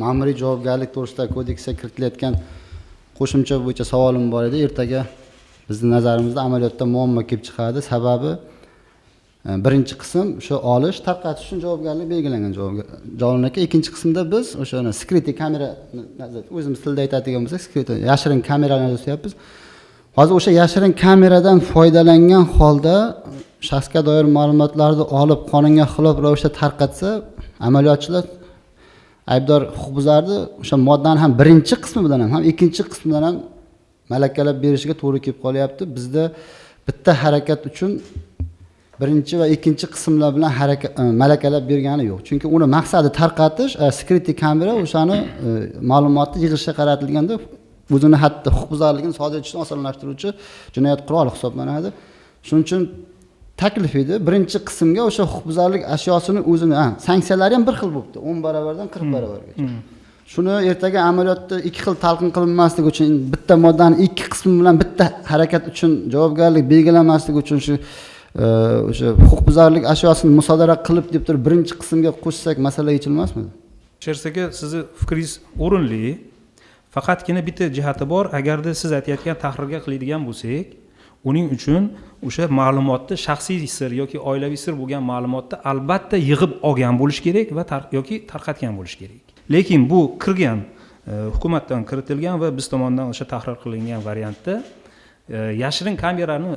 Ma'muriy javobgarlik to'g'risidagi kodeksga kiritilayotgan qo'shimcha bo'yicha savolim bor edi. Ertaga bizning nazarimizda amaliyotda muammo kelib chiqadi. Sababi birinchi qism shu olish, tarqatish uchun javobgarlik belgilangan Jalol aka. Ikkinchi qismda biz o'shani security kamera, o'zimiz tilda aytadigan bo'lsak, security yashirin kameralarni yozayapmiz. Hozir o'sha yashirin kameradan foydalangan holda shaxsga doir ma'lumotlarni olib qonunga xilof ravishda tarqatsa, amaliyotchilar aybdor huquqbuzarni o'sha moddaning ham birinchi qismi bilan ham ikkinchi qismi bilan ham malakalab berishiga to'g'ri kelib qolyapti. Bizda bitta harakat uchun birinchi va ikkinchi qismlar bilan malakalab bergani yo'q. Chunki uni maqsadi tarqatish, security kamera o'shani ma'lumotni yig'ishga qaratilganda o'zini hatto huquqbuzarligini sodir etishni osonlashtiruvchi jinoyat quroli hisoblanadi. Shuning uchun taklif edi. Birinchi qismga o'sha huquqbuzarlik ashyosini o'zini, sanksiyalari ham bir xil bo'libdi. 10 barobardan 40 barobargacha. Shuni ertaga amaliyotda ikki xil talqin qilinmasligi uchun bitta moddaning ikki qismi bilan bitta harakat uchun javobgarlik belgilanmasligi uchun shu o'sha huquqbuzarlik ashyosini musodara qilib deb turib birinchi qismga qo'shsak masala yechilmasmidi? Shersa aka, sizni fikringiz o'rinli. Faqatgina bitta jihati bor. Agarda siz aytayotgan tahrirga qiladigan bo'lsak, uning uchun o'sha ma'lumotni shaxsiy sir yoki oilaviy sir bo'lgan ma'lumotni albatta yig'ib olgan bo'lish kerak va yoki tarqatgan bo'lish kerak. Lekin bu kirgan hukumatdan kiritilgan va biz tomonidan o'sha tahrir qilingan variantda yashirin kamerani